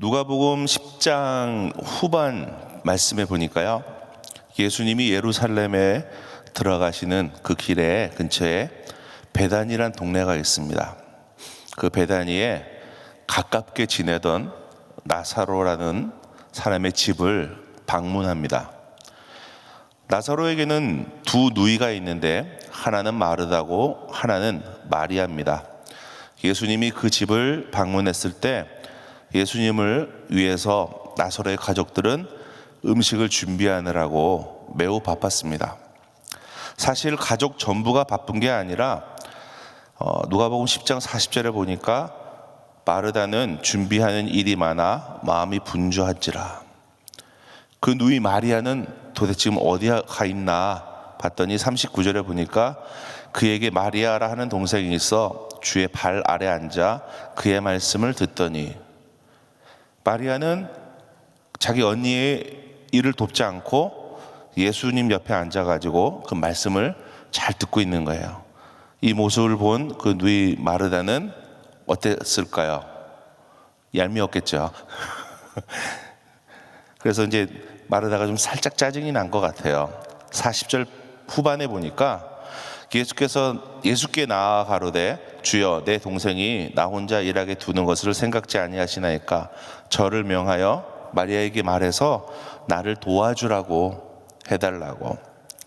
누가복음 10장 후반 말씀에 보니까요, 예수님이 예루살렘에 들어가시는 그 길에 근처에 베다니란 동네가 있습니다. 그 베다니에 가깝게 지내던 나사로라는 사람의 집을 방문합니다. 나사로에게는 두 누이가 있는데 하나는 마르다고 하나는 마리아입니다. 예수님이 그 집을 방문했을 때 예수님을 위해서 나사로의 가족들은 음식을 준비하느라고 매우 바빴습니다. 사실 가족 전부가 바쁜 게 아니라 누가복음 10장 40절에 보니까 마르다는 준비하는 일이 많아 마음이 분주한지라. 그 누이 마리아는 도대체 지금 어디 가 있나 봤더니 39절에 보니까 그에게 마리아라 하는 동생이 있어 주의 발 아래 앉아 그의 말씀을 듣더니, 마리아는 자기 언니의 일을 돕지 않고 예수님 옆에 앉아가지고 그 말씀을 잘 듣고 있는 거예요. 이 모습을 본 그 누이 마르다는 어땠을까요? 얄미웠겠죠. 그래서 이제 마르다가 좀 살짝 짜증이 난 것 같아요. 40절 후반에 보니까 예수께 나아 가로되 주여 내 동생이 나 혼자 일하게 두는 것을 생각지 아니하시나이까 저를 명하여 마리아에게 말해서 나를 도와주라고 해달라고.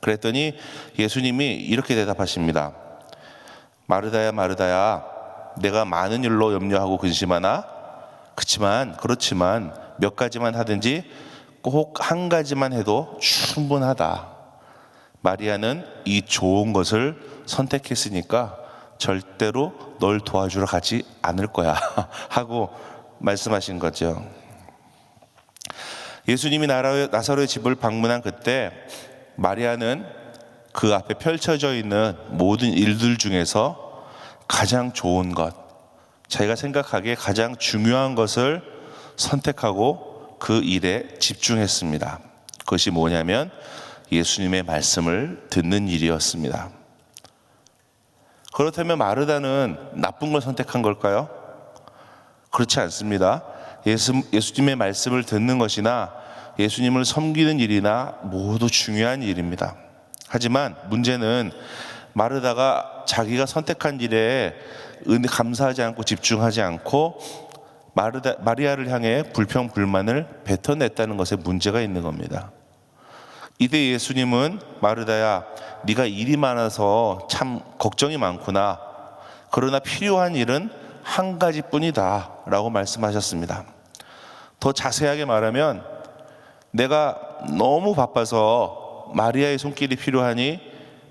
그랬더니 예수님이 이렇게 대답하십니다. 마르다야 마르다야, 내가 많은 일로 염려하고 근심하나 그렇지만 몇 가지만 하든지 꼭 한 가지만 해도 충분하다. 마리아는 이 좋은 것을 선택했으니까 절대로 널 도와주러 가지 않을 거야 하고 말씀하신 거죠. 예수님이 나사로의 집을 방문한 그때 마리아는 그 앞에 펼쳐져 있는 모든 일들 중에서 가장 좋은 것, 자기가 생각하기에 가장 중요한 것을 선택하고 그 일에 집중했습니다. 그것이 뭐냐면 예수님의 말씀을 듣는 일이었습니다. 그렇다면 마르다는 나쁜 걸 선택한 걸까요? 그렇지 않습니다. 예수님의 말씀을 듣는 것이나 예수님을 섬기는 일이나 모두 중요한 일입니다. 하지만 문제는 마르다가 자기가 선택한 일에 감사하지 않고 집중하지 않고 마리아를 향해 불평불만을 뱉어냈다는 것에 문제가 있는 겁니다. 이때 예수님은 마르다야, 네가 일이 많아서 참 걱정이 많구나. 그러나 필요한 일은 한 가지뿐이다 라고 말씀하셨습니다. 더 자세하게 말하면 내가 너무 바빠서 마리아의 손길이 필요하니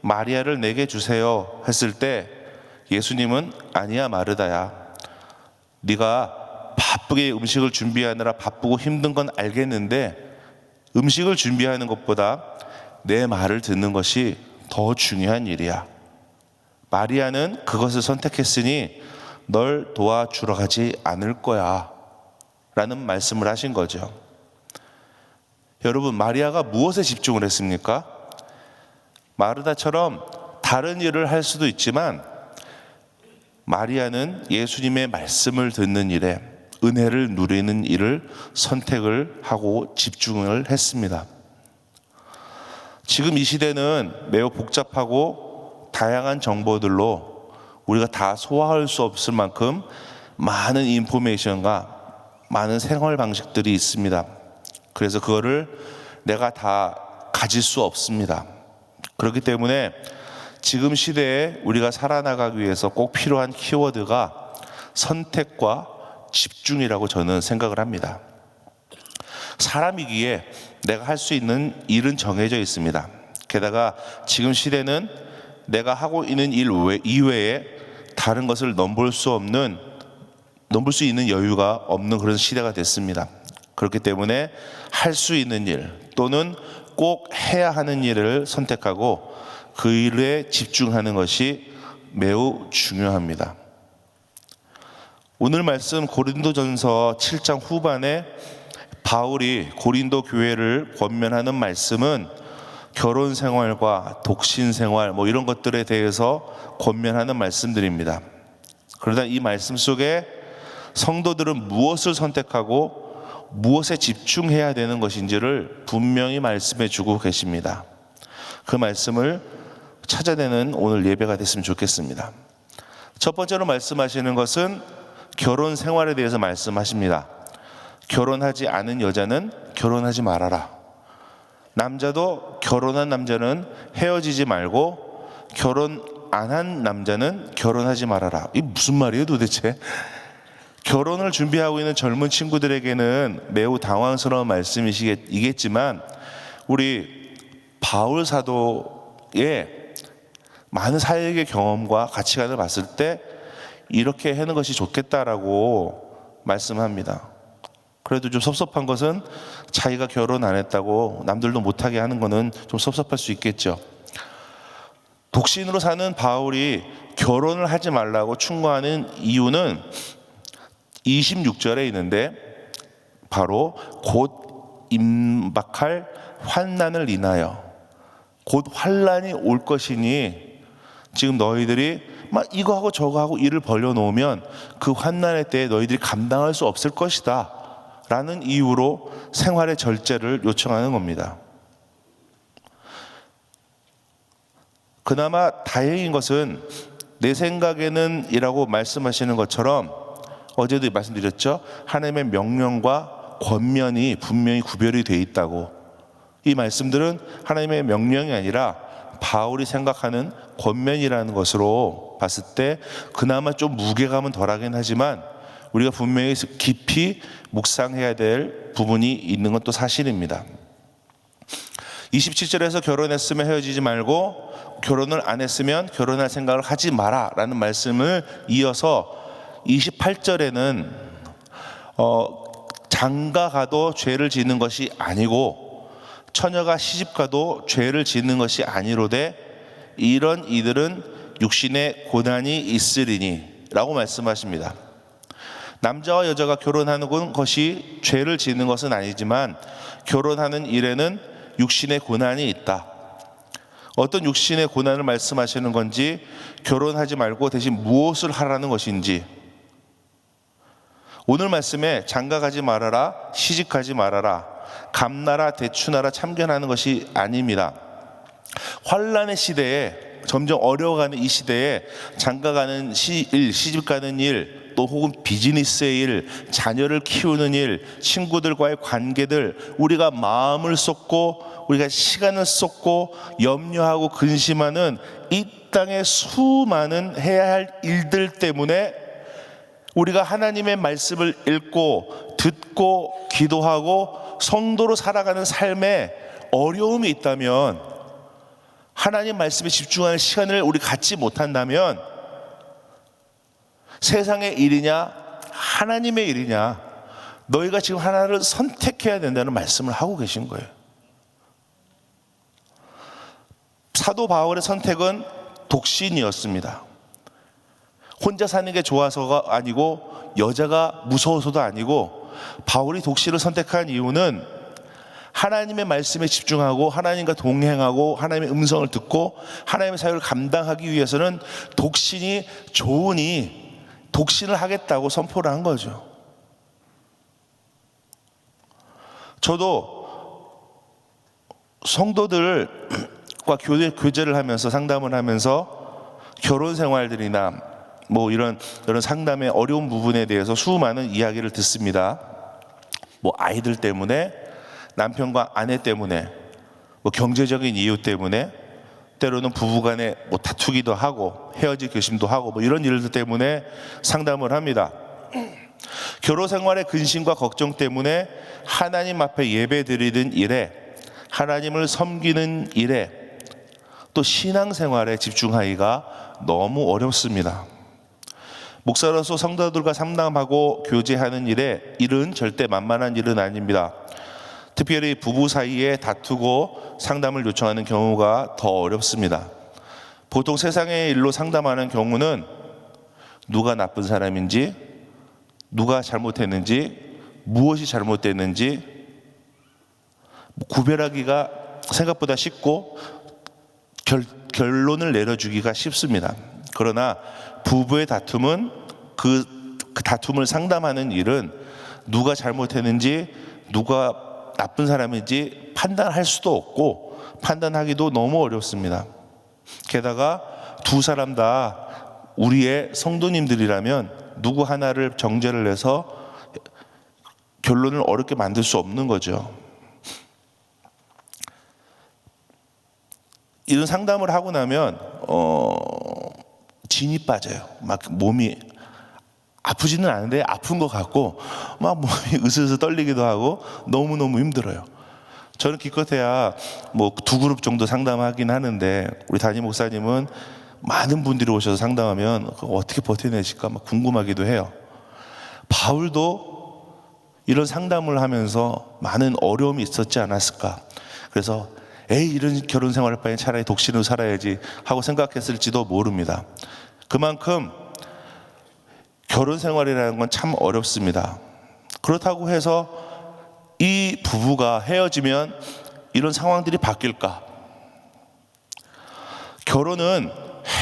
마리아를 내게 주세요 했을 때 예수님은 아니야 마르다야, 네가 바쁘게 음식을 준비하느라 바쁘고 힘든 건 알겠는데 음식을 준비하는 것보다 내 말을 듣는 것이 더 중요한 일이야. 마리아는 그것을 선택했으니 널 도와주러 가지 않을 거야 라는 말씀을 하신 거죠. 여러분, 마리아가 무엇에 집중을 했습니까? 마르다처럼 다른 일을 할 수도 있지만 마리아는 예수님의 말씀을 듣는 일에, 은혜를 누리는 일을 선택을 하고 집중을 했습니다. 지금 이 시대는 매우 복잡하고 다양한 정보들로 우리가 다 소화할 수 없을 만큼 많은 인포메이션과 많은 생활 방식들이 있습니다. 그래서 그거를 내가 다 가질 수 없습니다. 그렇기 때문에 지금 시대에 우리가 살아나가기 위해서 꼭 필요한 키워드가 선택과 집중이라고 저는 생각을 합니다. 사람이기에 내가 할 수 있는 일은 정해져 있습니다. 게다가 지금 시대는 내가 하고 있는 일 이외에 다른 것을 넘볼 수 있는 여유가 없는 그런 시대가 됐습니다. 그렇기 때문에 할 수 있는 일 또는 꼭 해야 하는 일을 선택하고 그 일에 집중하는 것이 매우 중요합니다. 오늘 말씀 고린도전서 7장 후반에 바울이 고린도 교회를 권면하는 말씀은 결혼 생활과 독신 생활 이런 것들에 대해서 권면하는 말씀들입니다. 그러다 이 말씀 속에 성도들은 무엇을 선택하고 무엇에 집중해야 되는 것인지를 분명히 말씀해 주고 계십니다. 그 말씀을 찾아내는 오늘 예배가 됐으면 좋겠습니다. 첫 번째로 말씀하시는 것은 결혼 생활에 대해서 말씀하십니다. 결혼하지 않은 여자는 결혼하지 말아라. 남자도 결혼한 남자는 헤어지지 말고 결혼 안 한 남자는 결혼하지 말아라. 이게 무슨 말이에요 도대체? 결혼을 준비하고 있는 젊은 친구들에게는 매우 당황스러운 말씀이겠지만 우리 바울 사도의 많은 사역의 경험과 가치관을 봤을 때 이렇게 하는 것이 좋겠다라고 말씀합니다. 그래도 좀 섭섭한 것은 자기가 결혼 안 했다고 남들도 못하게 하는 것은 좀 섭섭할 수 있겠죠. 독신으로 사는 바울이 결혼을 하지 말라고 충고하는 이유는 26절에 있는데 바로 곧 임박할 환난을 인하여, 곧 환난이 올 것이니 지금 너희들이 막 이거 하고 저거 하고 일을 벌려놓으면 그 환난의 때에 너희들이 감당할 수 없을 것이다 라는 이유로 생활의 절제를 요청하는 겁니다. 그나마 다행인 것은 내 생각에는 이라고 말씀하시는 것처럼 어제도 말씀드렸죠. 하나님의 명령과 권면이 분명히 구별이 되어 있다고. 이 말씀들은 하나님의 명령이 아니라 바울이 생각하는 권면이라는 것으로 봤을 때 그나마 좀 무게감은 덜하긴 하지만 우리가 분명히 깊이 묵상해야 될 부분이 있는 것도 사실입니다. 27절에서 결혼했으면 헤어지지 말고 결혼을 안 했으면 결혼할 생각을 하지 마라 라는 말씀을 이어서 28절에는 장가가도 죄를 짓는 것이 아니고 처녀가 시집가도 죄를 짓는 것이 아니로되 이런 이들은 육신의 고난이 있으리니 라고 말씀하십니다. 남자와 여자가 결혼하는 것이 죄를 짓는 것은 아니지만 결혼하는 일에는 육신의 고난이 있다. 어떤 육신의 고난을 말씀하시는 건지, 결혼하지 말고 대신 무엇을 하라는 것인지, 오늘 말씀에 장가가지 말아라, 시집가지 말아라, 감나라, 대추나라, 참견하는 것이 아닙니다. 환난의 시대에, 점점 어려워가는 이 시대에 장가가는 일, 시집가는 일, 또 혹은 비즈니스의 일, 자녀를 키우는 일, 친구들과의 관계들, 우리가 마음을 쏟고 우리가 시간을 쏟고 염려하고 근심하는 이 땅의 수많은 해야 할 일들 때문에 우리가 하나님의 말씀을 읽고 듣고 기도하고 성도로 살아가는 삶에 어려움이 있다면, 하나님 말씀에 집중하는 시간을 우리 갖지 못한다면 세상의 일이냐 하나님의 일이냐, 너희가 지금 하나를 선택해야 된다는 말씀을 하고 계신 거예요. 사도 바울의 선택은 독신이었습니다. 혼자 사는 게 좋아서가 아니고 여자가 무서워서도 아니고, 바울이 독신을 선택한 이유는 하나님의 말씀에 집중하고 하나님과 동행하고 하나님의 음성을 듣고 하나님의 사역을 감당하기 위해서는 독신이 좋으니 독신을 하겠다고 선포를 한 거죠. 저도 성도들과 교제를 하면서 상담을 하면서 결혼 생활들이나 뭐 이런 상담의 어려운 부분에 대해서 수많은 이야기를 듣습니다. 뭐 아이들 때문에, 남편과 아내 때문에, 뭐 경제적인 이유 때문에, 때로는 부부간에 뭐 다투기도 하고 헤어질 결심도 하고 뭐 이런 일들 때문에 상담을 합니다. 결혼 생활의 근심과 걱정 때문에 하나님 앞에 예배 드리는 일에, 하나님을 섬기는 일에, 또 신앙생활에 집중하기가 너무 어렵습니다. 목사로서 성도들과 상담하고 교제하는 일은 절대 만만한 일은 아닙니다. 특별히 부부 사이에 다투고 상담을 요청하는 경우가 더 어렵습니다. 보통 세상의 일로 상담하는 경우는 누가 나쁜 사람인지, 누가 잘못했는지, 무엇이 잘못됐는지 구별하기가 생각보다 쉽고 결론을 내려주기가 쉽습니다. 그러나 부부의 다툼은 그 다툼을 상담하는 일은 누가 잘못했는지 누가 나쁜 사람인지 판단할 수도 없고 판단하기도 너무 어렵습니다. 게다가 두 사람 다 우리의 성도님들이라면 누구 하나를 정죄를 해서 결론을 어렵게 만들 수 없는 거죠. 이런 상담을 하고 나면 진이 빠져요. 막 몸이 아프지는 않은데 아픈 것 같고 막 몸이 으스으스 떨리기도 하고 너무너무 힘들어요. 저는 기껏해야 뭐 두 그룹 정도 상담하긴 하는데 우리 담임 목사님은 많은 분들이 오셔서 상담하면 그거 어떻게 버텨내실까 막 궁금하기도 해요. 바울도 이런 상담을 하면서 많은 어려움이 있었지 않았을까. 그래서 이런 결혼 생활할 바엔 차라리 독신으로 살아야지 하고 생각했을지도 모릅니다. 그만큼 결혼 생활이라는 건 참 어렵습니다. 그렇다고 해서 이 부부가 헤어지면 이런 상황들이 바뀔까? 결혼은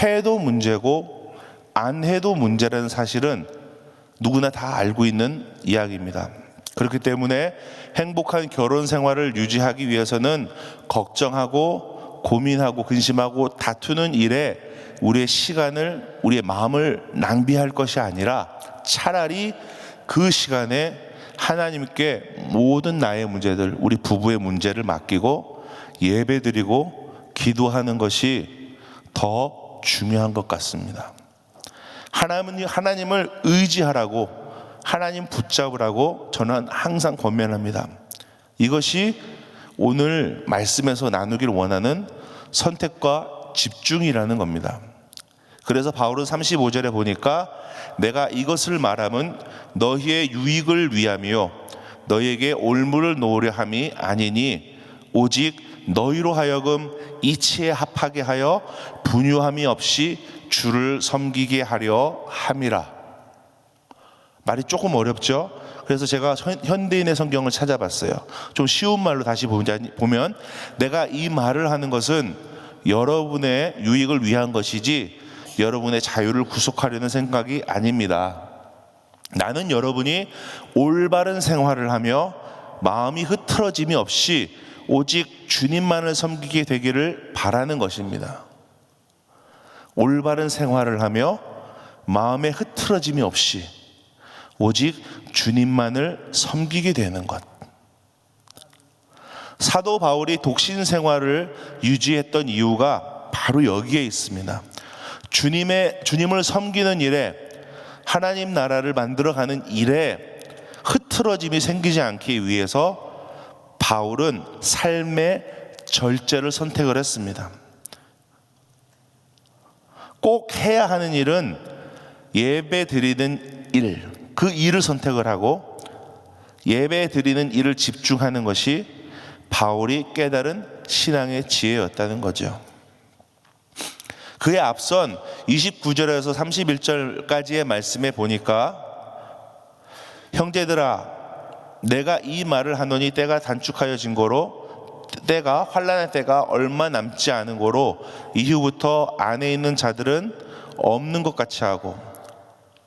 해도 문제고 안 해도 문제라는 사실은 누구나 다 알고 있는 이야기입니다. 그렇기 때문에 행복한 결혼 생활을 유지하기 위해서는 걱정하고 고민하고 근심하고 다투는 일에 우리의 시간을, 우리의 마음을 낭비할 것이 아니라 차라리 그 시간에 하나님께 모든 나의 문제들, 우리 부부의 문제를 맡기고 예배드리고 기도하는 것이 더 중요한 것 같습니다. 하나님을 의지하라고, 하나님 붙잡으라고 저는 항상 권면합니다. 이것이 오늘 말씀에서 나누길 원하는 선택과 집중이라는 겁니다. 그래서 바울은 35절에 보니까 내가 이것을 말함은 너희의 유익을 위함이요 너희에게 올무를 놓으려 함이 아니니 오직 너희로 하여금 이치에 합하게 하여 분유함이 없이 주를 섬기게 하려 함이라. 말이 조금 어렵죠? 그래서 제가 현대인의 성경을 찾아봤어요. 좀 쉬운 말로 다시 보면 내가 이 말을 하는 것은 여러분의 유익을 위한 것이지 여러분의 자유를 구속하려는 생각이 아닙니다. 나는 여러분이 올바른 생활을 하며 마음이 흐트러짐이 없이 오직 주님만을 섬기게 되기를 바라는 것입니다. 올바른 생활을 하며 마음에 흐트러짐이 없이 오직 주님만을 섬기게 되는 것. 사도 바울이 독신 생활을 유지했던 이유가 바로 여기에 있습니다. 주님을 섬기는 일에, 하나님 나라를 만들어가는 일에 흐트러짐이 생기지 않기 위해서 바울은 삶의 절제를 선택을 했습니다. 꼭 해야 하는 일은 예배 드리는 일, 그 일을 선택을 하고 예배 드리는 일을 집중하는 것이 바울이 깨달은 신앙의 지혜였다는 거죠. 그에 앞선 29절에서 31절까지의 말씀에 보니까 형제들아 내가 이 말을 하노니 때가 단축하여진 거로 때가 환난의 때가 얼마 남지 않은 거로 이후부터 안에 있는 자들은 없는 것 같이 하고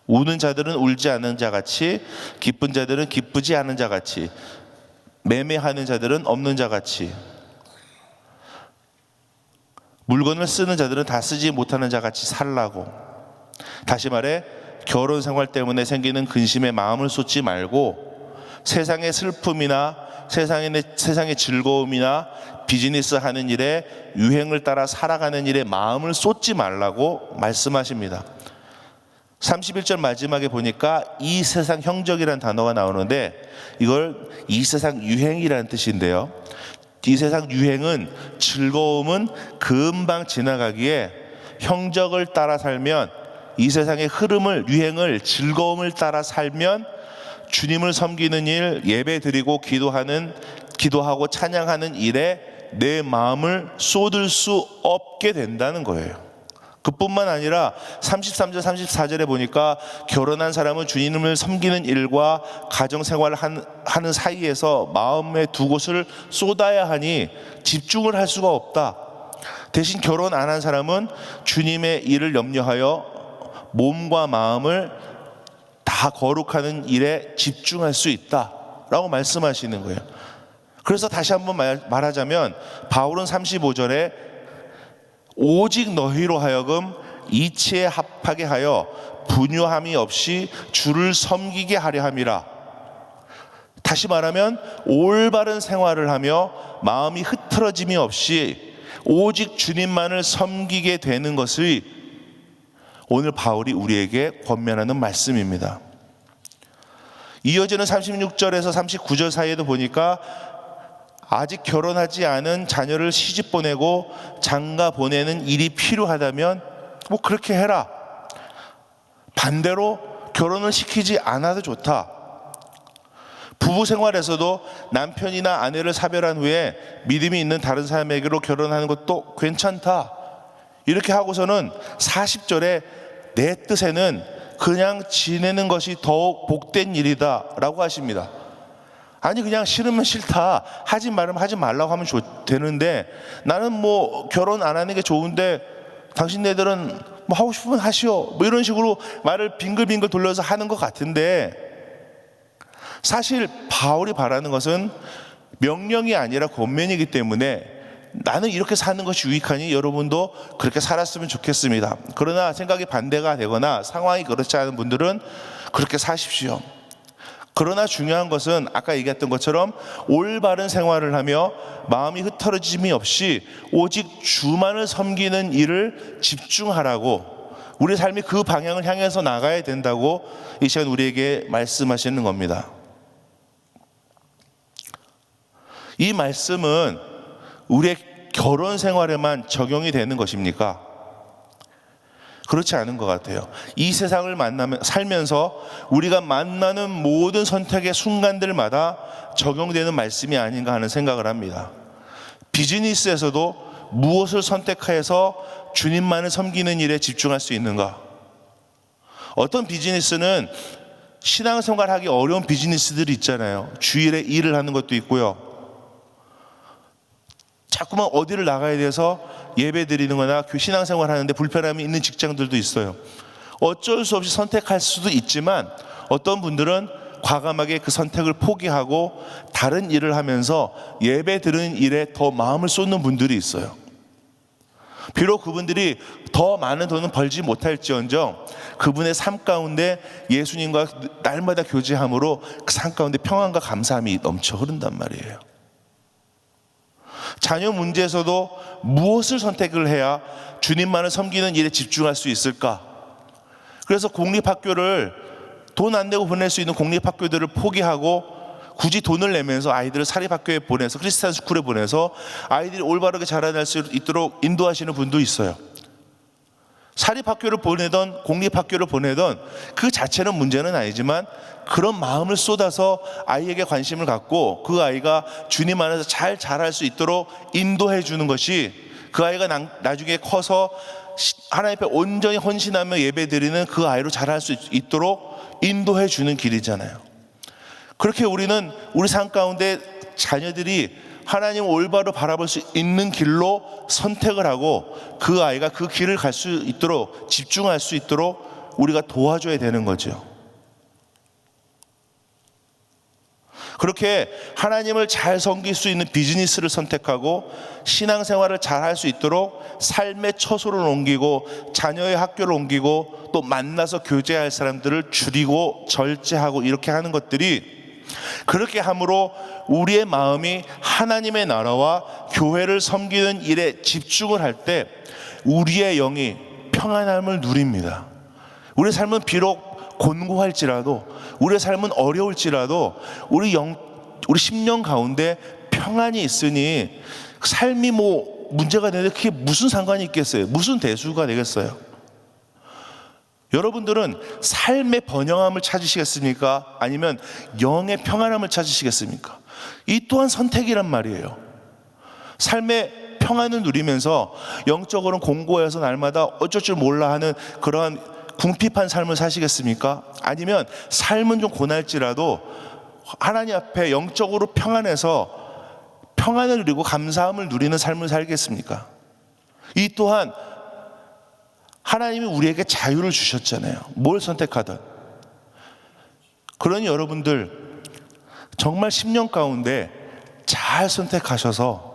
우는 자들은 울지 않는 자 같이 기쁜 자들은 기쁘지 않은 자 같이 매매하는 자들은 없는 자 같이 물건을 쓰는 자들은 다 쓰지 못하는 자 같이 살라고. 다시 말해 결혼 생활 때문에 생기는 근심에 마음을 쏟지 말고 세상의 슬픔이나 세상의 즐거움이나 비즈니스 하는 일에 유행을 따라 살아가는 일에 마음을 쏟지 말라고 말씀하십니다. 31절 마지막에 보니까 이 세상 형적이라는 단어가 나오는데 이걸 이 세상 유행이라는 뜻인데요. 이 세상 유행은 즐거움은 금방 지나가기에 형적을 따라 살면 이 세상의 흐름을 유행을 즐거움을 따라 살면 주님을 섬기는 일, 예배 드리고 기도하고 찬양하는 일에 내 마음을 쏟을 수 없게 된다는 거예요. 그뿐만 아니라 33절 34절에 보니까 결혼한 사람은 주님을 섬기는 일과 가정생활을 하는 사이에서 마음의 두 곳을 쏟아야 하니 집중을 할 수가 없다. 대신 결혼 안 한 사람은 주님의 일을 염려하여 몸과 마음을 다 다 거룩하는 일에 집중할 수 있다라고 말씀하시는 거예요. 그래서 다시 한번 말하자면 바울은 35절에 오직 너희로 하여금 이치에 합하게 하여 분유함이 없이 주를 섬기게 하려 함이라. 다시 말하면 올바른 생활을 하며 마음이 흐트러짐이 없이 오직 주님만을 섬기게 되는 것을 오늘 바울이 우리에게 권면하는 말씀입니다. 이어지는 36절에서 39절 사이에도 보니까 아직 결혼하지 않은 자녀를 시집 보내고 장가 보내는 일이 필요하다면 뭐 그렇게 해라. 반대로 결혼을 시키지 않아도 좋다. 부부 생활에서도 남편이나 아내를 사별한 후에 믿음이 있는 다른 사람에게로 결혼하는 것도 괜찮다. 이렇게 하고서는 40절에 내 뜻에는 그냥 지내는 것이 더욱 복된 일이다 라고 하십니다. 아니 그냥 싫으면 싫다, 하지 말으면 하지 말라고 하면 되는데 나는 뭐 결혼 안 하는 게 좋은데 당신네들은 뭐 하고 싶으면 하시오, 뭐 이런 식으로 말을 빙글빙글 돌려서 하는 것 같은데, 사실 바울이 바라는 것은 명령이 아니라 권면이기 때문에 나는 이렇게 사는 것이 유익하니 여러분도 그렇게 살았으면 좋겠습니다. 그러나 생각이 반대가 되거나 상황이 그렇지 않은 분들은 그렇게 사십시오. 그러나 중요한 것은 아까 얘기했던 것처럼 올바른 생활을 하며 마음이 흐트러짐이 없이 오직 주만을 섬기는 일을 집중하라고, 우리 삶이 그 방향을 향해서 나가야 된다고 이 시간 우리에게 말씀하시는 겁니다. 이 말씀은 우리의 결혼 생활에만 적용이 되는 것입니까? 그렇지 않은 것 같아요. 이 세상을 살면서 우리가 만나는 모든 선택의 순간들마다 적용되는 말씀이 아닌가 하는 생각을 합니다. 비즈니스에서도 무엇을 선택해서 주님만을 섬기는 일에 집중할 수 있는가? 어떤 비즈니스는 신앙생활하기 어려운 비즈니스들이 있잖아요. 주일에 일을 하는 것도 있고요. 자꾸만 어디를 나가야 돼서 예배 드리는 거나 신앙생활 하는데 불편함이 있는 직장들도 있어요. 어쩔 수 없이 선택할 수도 있지만 어떤 분들은 과감하게 그 선택을 포기하고 다른 일을 하면서 예배 드리는 일에 더 마음을 쏟는 분들이 있어요. 비록 그분들이 더 많은 돈은 벌지 못할지언정 그분의 삶 가운데 예수님과 날마다 교제함으로 그 삶 가운데 평안과 감사함이 넘쳐 흐른단 말이에요. 자녀 문제에서도 무엇을 선택을 해야 주님만을 섬기는 일에 집중할 수 있을까? 그래서 공립학교를 돈 안 내고 보낼 수 있는 공립학교들을 포기하고 굳이 돈을 내면서 아이들을 사립학교에 보내서 크리스찬 스쿨에 보내서 아이들이 올바르게 자라날 수 있도록 인도하시는 분도 있어요. 사립학교를 보내던 공립학교를 보내던 그 자체는 문제는 아니지만 그런 마음을 쏟아서 아이에게 관심을 갖고 그 아이가 주님 안에서 잘 자랄 수 있도록 인도해 주는 것이 그 아이가 나중에 커서 하나님 앞에 온전히 헌신하며 예배드리는 그 아이로 자랄 수 있도록 인도해 주는 길이잖아요. 그렇게 우리는 우리 삶 가운데 자녀들이 하나님을 올바로 바라볼 수 있는 길로 선택을 하고 그 아이가 그 길을 갈 수 있도록 집중할 수 있도록 우리가 도와줘야 되는 거죠. 그렇게 하나님을 잘 섬길 수 있는 비즈니스를 선택하고 신앙생활을 잘 할 수 있도록 삶의 처소를 옮기고 자녀의 학교를 옮기고 또 만나서 교제할 사람들을 줄이고 절제하고 이렇게 하는 것들이, 그렇게 함으로 우리의 마음이 하나님의 나라와 교회를 섬기는 일에 집중을 할 때 우리의 영이 평안함을 누립니다. 우리의 삶은 비록 곤고할지라도, 우리의 삶은 어려울지라도 우리 심령 가운데 평안이 있으니 삶이 뭐 문제가 되는데 그게 무슨 상관이 있겠어요? 무슨 대수가 되겠어요? 여러분들은 삶의 번영함을 찾으시겠습니까? 아니면 영의 평안함을 찾으시겠습니까? 이 또한 선택이란 말이에요. 삶의 평안을 누리면서 영적으로는 공고해서 날마다 어쩔 줄 몰라 하는 그러한 궁핍한 삶을 사시겠습니까? 아니면 삶은 좀 고날지라도 하나님 앞에 영적으로 평안해서 평안을 누리고 감사함을 누리는 삶을 살겠습니까? 이 또한 하나님이 우리에게 자유를 주셨잖아요. 뭘 선택하든. 그러니 여러분들 정말 10년 가운데 잘 선택하셔서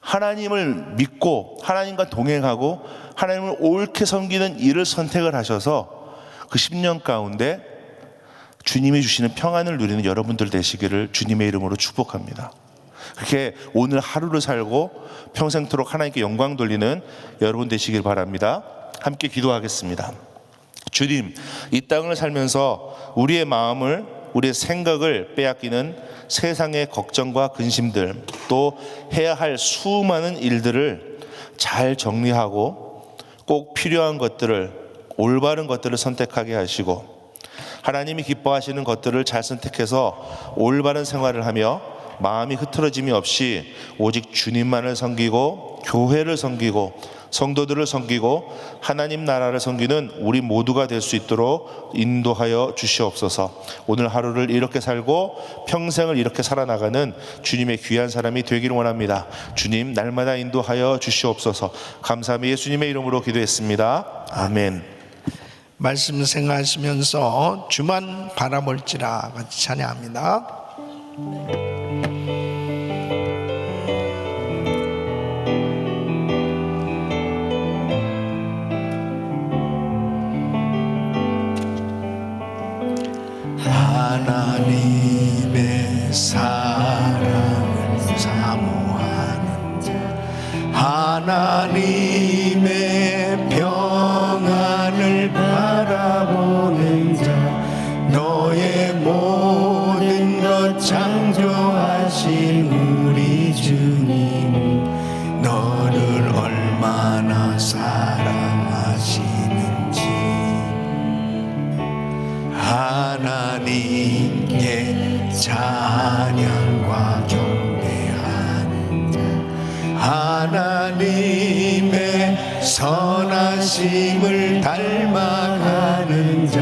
하나님을 믿고 하나님과 동행하고 하나님을 옳게 섬기는 일을 선택을 하셔서 그 10년 가운데 주님이 주시는 평안을 누리는 여러분들 되시기를 주님의 이름으로 축복합니다. 그렇게 오늘 하루를 살고 평생토록 하나님께 영광 돌리는 여러분 되시길 바랍니다. 함께 기도하겠습니다. 주님, 이 땅을 살면서 우리의 마음을, 우리의 생각을 빼앗기는 세상의 걱정과 근심들, 또 해야 할 수많은 일들을 잘 정리하고 꼭 필요한 것들을, 올바른 것들을 선택하게 하시고 하나님이 기뻐하시는 것들을 잘 선택해서 올바른 생활을 하며 마음이 흐트러짐이 없이 오직 주님만을 섬기고 교회를 섬기고 성도들을 섬기고 하나님 나라를 섬기는 우리 모두가 될 수 있도록 인도하여 주시옵소서. 오늘 하루를 이렇게 살고 평생을 이렇게 살아나가는 주님의 귀한 사람이 되기를 원합니다. 주님, 날마다 인도하여 주시옵소서. 감사하며 예수님의 이름으로 기도했습니다. 아멘. 말씀 생각하시면서 주만 바라볼지라 같이 찬양합니다. 하나님의 사랑을 사모하는 자, 하나님의 평안을 바라보는 자, 너의 모든 것 창조하신 우리 주님이 너를 얼마나 사랑하시는지, 하나님께 찬양과 경배하는 자, 하나님의 선하심을 닮아가는 자,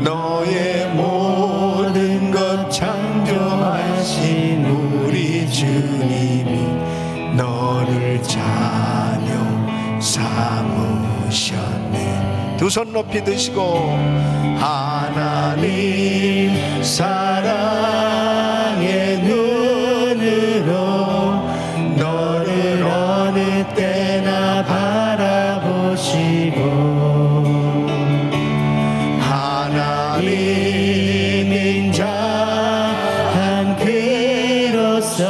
너의 모든 것 창조하신 우리 주님이 너를 자녀 삼으셨네. 두 손 높이 드시고 하나님 사랑의 눈으로 너를 어느 때나 바라보시고 하나님 인자한 그로서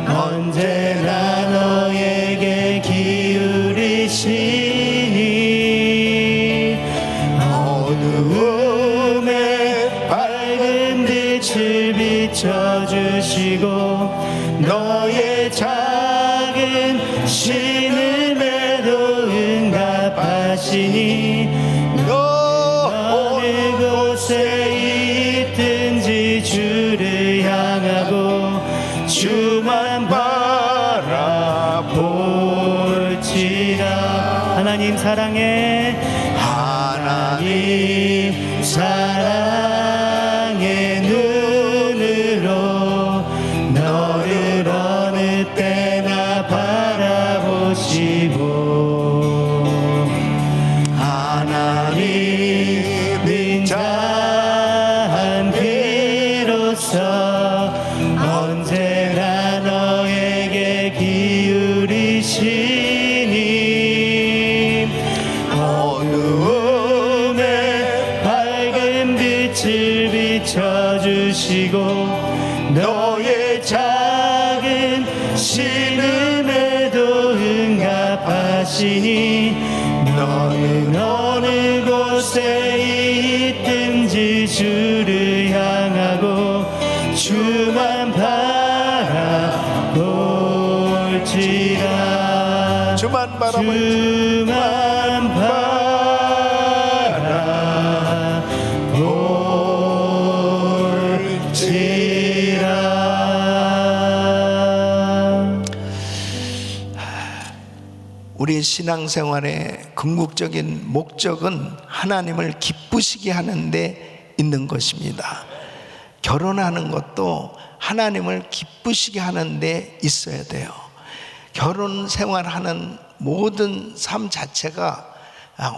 언제나 너에게 기울이시니 어두움에 밝은 빛을 비춰주시고 너의 작은 신음에도 응답하시니 어느 곳에 있든지 주를 향하고 주만 바라볼지라. 하나님 사랑해, 하나님 사랑의 눈으로 너를 어느 때나 바라보시고 하나님 인자한 그로서 언제나 너에게 기울이시니 어두움에 밝은 빛을 비춰주시고 너의 작은 신음에도 응답하시니 너는 어느 곳에 있든지 주를 향하고 주만 바라볼지라. 주만 바라볼지라. 우리 신앙생활의 궁극적인 목적은 하나님을 기쁘시게 하는 데 있는 것입니다. 결혼하는 것도 하나님을 기쁘시게 하는 데 있어야 돼요. 결혼 생활하는 모든 삶 자체가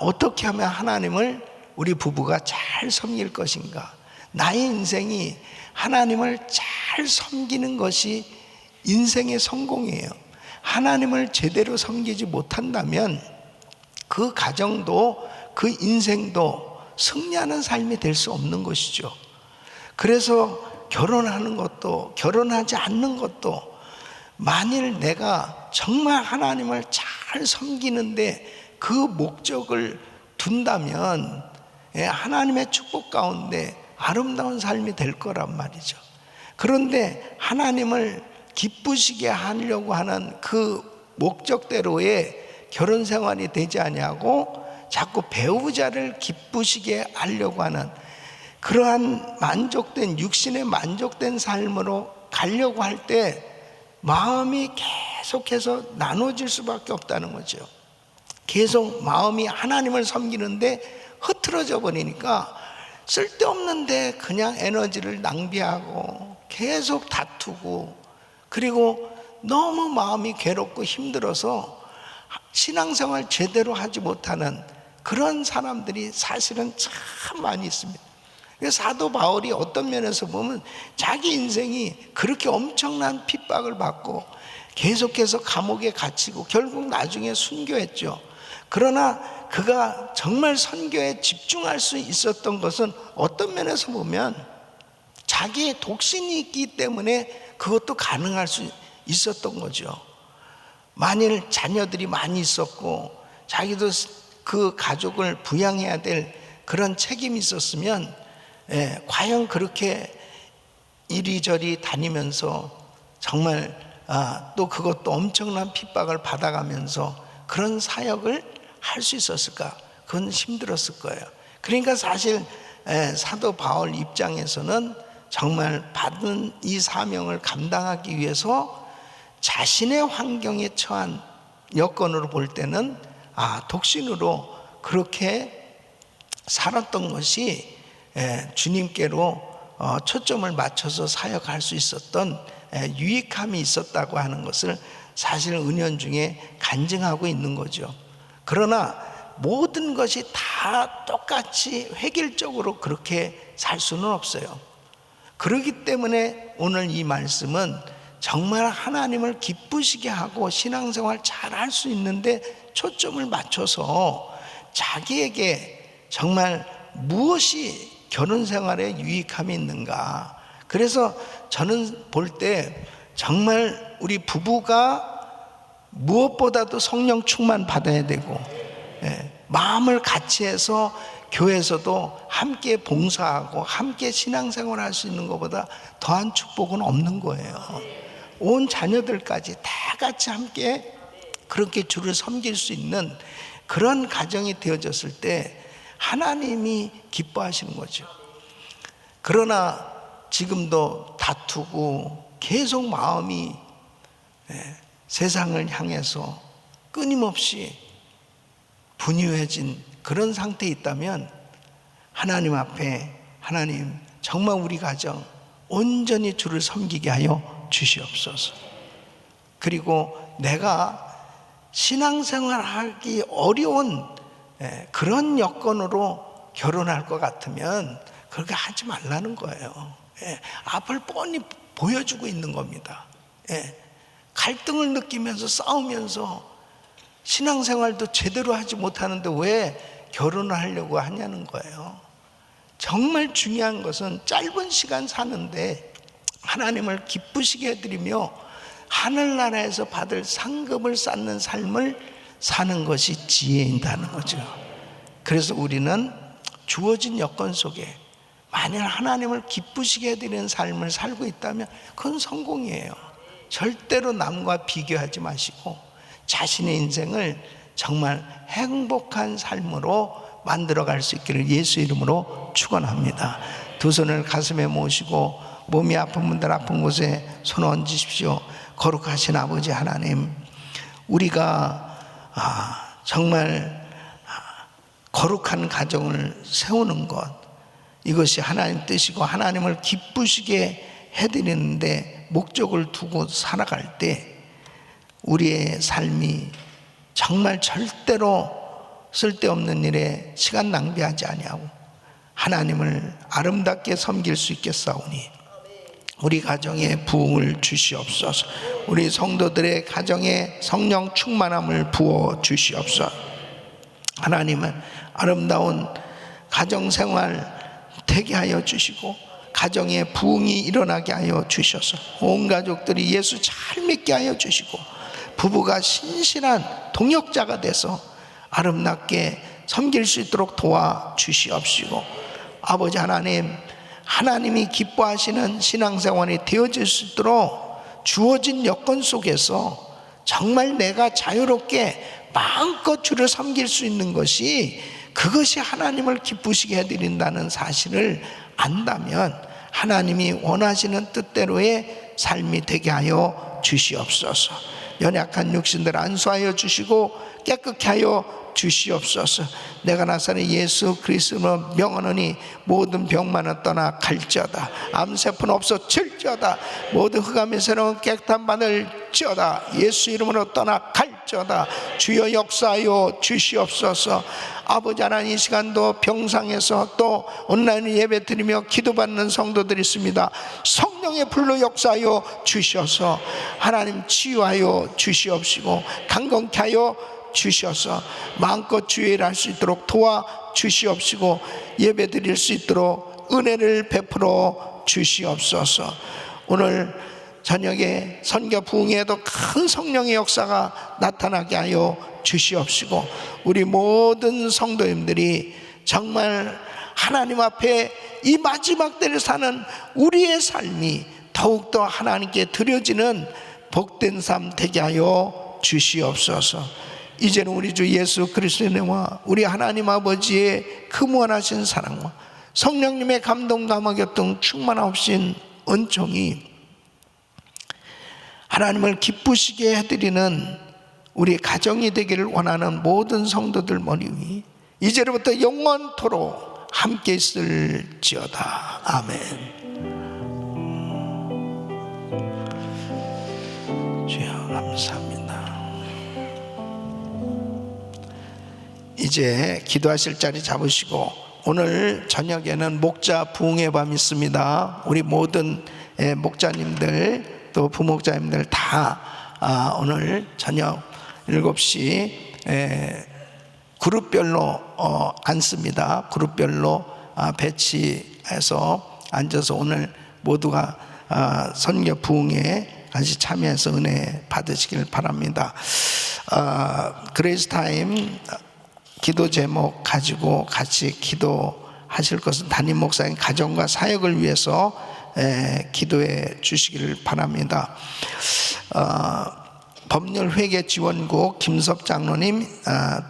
어떻게 하면 하나님을 우리 부부가 잘 섬길 것인가? 나의 인생이 하나님을 잘 섬기는 것이 인생의 성공이에요. 하나님을 제대로 섬기지 못한다면 그 가정도 그 인생도 승리하는 삶이 될 수 없는 것이죠. 그래서 결혼하는 것도 결혼하지 않는 것도 만일 내가 정말 하나님을 잘 섬기는데 그 목적을 둔다면 하나님의 축복 가운데 아름다운 삶이 될 거란 말이죠. 그런데 하나님을 기쁘시게 하려고 하는 그 목적대로의 결혼 생활이 되지 아니하고 자꾸 배우자를 기쁘시게 하려고 하는 그러한 만족된 육신의 만족된 삶으로 가려고 할 때 마음이 계속해서 나눠질 수밖에 없다는 거죠. 계속 마음이 하나님을 섬기는데 흐트러져 버리니까 쓸데없는데 그냥 에너지를 낭비하고 계속 다투고, 그리고 너무 마음이 괴롭고 힘들어서 신앙생활 제대로 하지 못하는 그런 사람들이 사실은 참 많이 있습니다. 사도 바울이 어떤 면에서 보면 자기 인생이 그렇게 엄청난 핍박을 받고 계속해서 감옥에 갇히고 결국 나중에 순교했죠. 그러나 그가 정말 선교에 집중할 수 있었던 것은 어떤 면에서 보면 자기의 독신이 있기 때문에 그것도 가능할 수 있었던 거죠. 만일 자녀들이 많이 있었고 자기도 그 가족을 부양해야 될 그런 책임이 있었으면 과연 그렇게 이리저리 다니면서 정말 또 그것도 엄청난 핍박을 받아가면서 그런 사역을 할 수 있었을까? 그건 힘들었을 거예요. 그러니까 사실 사도 바울 입장에서는 정말 받은 이 사명을 감당하기 위해서 자신의 환경에 처한 여건으로 볼 때는 독신으로 그렇게 살았던 것이 주님께로 초점을 맞춰서 사역할 수 있었던 유익함이 있었다고 하는 것을 사실 은연중에 간증하고 있는 거죠. 그러나 모든 것이 다 똑같이 획일적으로 그렇게 살 수는 없어요. 그렇기 때문에 오늘 이 말씀은 정말 하나님을 기쁘시게 하고 신앙생활 잘 할 수 있는데 초점을 맞춰서 자기에게 정말 무엇이 결혼생활에 유익함이 있는가. 그래서 저는 볼 때 정말 우리 부부가 무엇보다도 성령 충만 받아야 되고 마음을 같이 해서 교회에서도 함께 봉사하고 함께 신앙생활 할 수 있는 것보다 더한 축복은 없는 거예요. 온 자녀들까지 다 같이 함께 그렇게 주를 섬길 수 있는 그런 가정이 되어졌을 때 하나님이 기뻐하시는 거죠. 그러나 지금도 다투고 계속 마음이 세상을 향해서 끊임없이 분유해진 그런 상태에 있다면 하나님 앞에 하나님 정말 우리 가정 온전히 주를 섬기게 하여 주시옵소서. 그리고 내가 신앙생활 하기 어려운 그런 여건으로 결혼할 것 같으면 그렇게 하지 말라는 거예요. 앞을 뻔히 보여주고 있는 겁니다. 갈등을 느끼면서 싸우면서 신앙생활도 제대로 하지 못하는데 왜 결혼을 하려고 하냐는 거예요. 정말 중요한 것은 짧은 시간 사는데 하나님을 기쁘시게 해드리며 하늘나라에서 받을 상급을 쌓는 삶을 사는 것이 지혜인다는 거죠. 그래서 우리는 주어진 여건 속에 만약 하나님을 기쁘시게 해드리는 삶을 살고 있다면 그건 성공이에요. 절대로 남과 비교하지 마시고 자신의 인생을 정말 행복한 삶으로 만들어갈 수 있기를 예수 이름으로 축원합니다. 두 손을 가슴에 모시고 몸이 아픈 분들 아픈 곳에 손 얹으십시오. 거룩하신 아버지 하나님, 우리가 정말 거룩한 가정을 세우는 것, 이것이 하나님 뜻이고 하나님을 기쁘시게 해드리는데 목적을 두고 살아갈 때 우리의 삶이 정말 절대로 쓸데없는 일에 시간 낭비하지 아니하고 하나님을 아름답게 섬길 수 있겠사오니 우리 가정에 부흥을 주시옵소서. 우리 성도들의 가정에 성령 충만함을 부어 주시옵소서. 하나님은 아름다운 가정생활 되게 하여 주시고 가정에 부흥이 일어나게 하여 주셔서 온 가족들이 예수 잘 믿게 하여 주시고 부부가 신실한 동역자가 돼서 아름답게 섬길 수 있도록 도와 주시옵시고 아버지 하나님, 하나님이 기뻐하시는 신앙생활이 되어질 수 있도록 주어진 여건 속에서 정말 내가 자유롭게 마음껏 주를 섬길 수 있는 것이 그것이 하나님을 기쁘시게 해드린다는 사실을 안다면 하나님이 원하시는 뜻대로의 삶이 되게 하여 주시옵소서. 연약한 육신들 안수하여 주시고 깨끗게 하여 주시옵소서. 내가 나사렛 예수 그리스도로 명하노니 모든 병만은 떠나 갈지어다. 암세포는 없어질지어다. 모든 흑암이 새로운 깨끗한 받을지어다. 예수 이름으로 떠나 갈지어다. 주여 역사하여 주시옵소서. 아버지 하나님, 이 시간도 병상에서 또 온라인 예배 드리며 기도받는 성도들이 있습니다. 성령의 불로 역사하여 주셔서 하나님 치유하여 주시옵시고 강건케 하여 주셔서 마음껏 주의를 할 수 있도록 도와 주시옵시고 예배 드릴 수 있도록 은혜를 베풀어 주시옵소서. 오늘 저녁에 선교 부흥에도 큰 성령의 역사가 나타나게 하여 주시옵시고 우리 모든 성도님들이 정말 하나님 앞에 이 마지막 때를 사는 우리의 삶이 더욱더 하나님께 드려지는 복된 삶 되게 하여 주시옵소서. 이제는 우리 주 예수 그리스도의 은혜와 우리 하나님 아버지의 그 무한하신 사랑과 성령님의 감동 감화 교통 충만하신 은총이 하나님을 기쁘시게 해드리는 우리 가정이 되기를 원하는 모든 성도들 머리 위 이제로부터 영원토록 함께 있을지어다. 아멘. 주여 감사합니다. 이제 기도하실 자리 잡으시고 오늘 저녁에는 목자 부흥의 밤이 있습니다. 우리 모든 목자님들 또 부목자님들 다 오늘 저녁 7시 그룹별로 앉습니다. 그룹별로 배치해서 앉아서 오늘 모두가 선교 부흥에 같이 참여해서 은혜 받으시길 바랍니다. 그레이스 타임 기도 제목 가지고 같이 기도하실 것은 담임 목사님 가정과 사역을 위해서 기도해 주시기를 바랍니다. 법률회계지원국 김섭 장로님,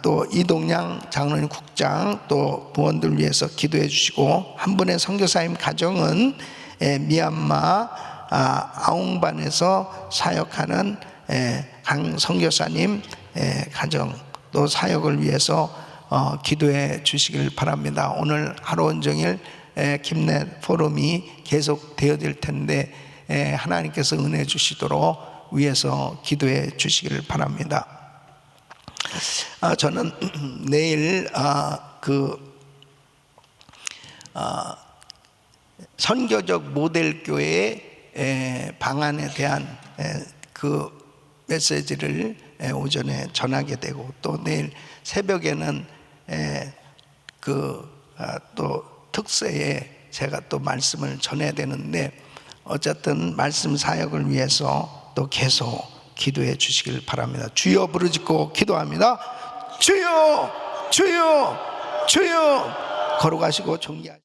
또 이동양 장로님 국장, 또 부원들 위해서 기도해 주시고 한 분의 선교사님 가정은 미얀마 아웅반에서 사역하는 강 선교사님 가정 또 사역을 위해서 기도해 주시길 바랍니다. 오늘 하루 온종일 김넷 포럼이 계속 되어질 텐데 하나님께서 은혜 주시도록 위해서 기도해 주시기를 바랍니다. 저는 내일 선교적 모델 교회 방안에 대한 그 메시지를 오전에 전하게 되고 또 내일 새벽에는 또 특세에 제가 또 말씀을 전해야 되는데 어쨌든 말씀 사역을 위해서 또 계속 기도해 주시길 바랍니다. 주여 부르짖고 기도합니다. 주여 주여 주여 걸어가시고 존귀하시고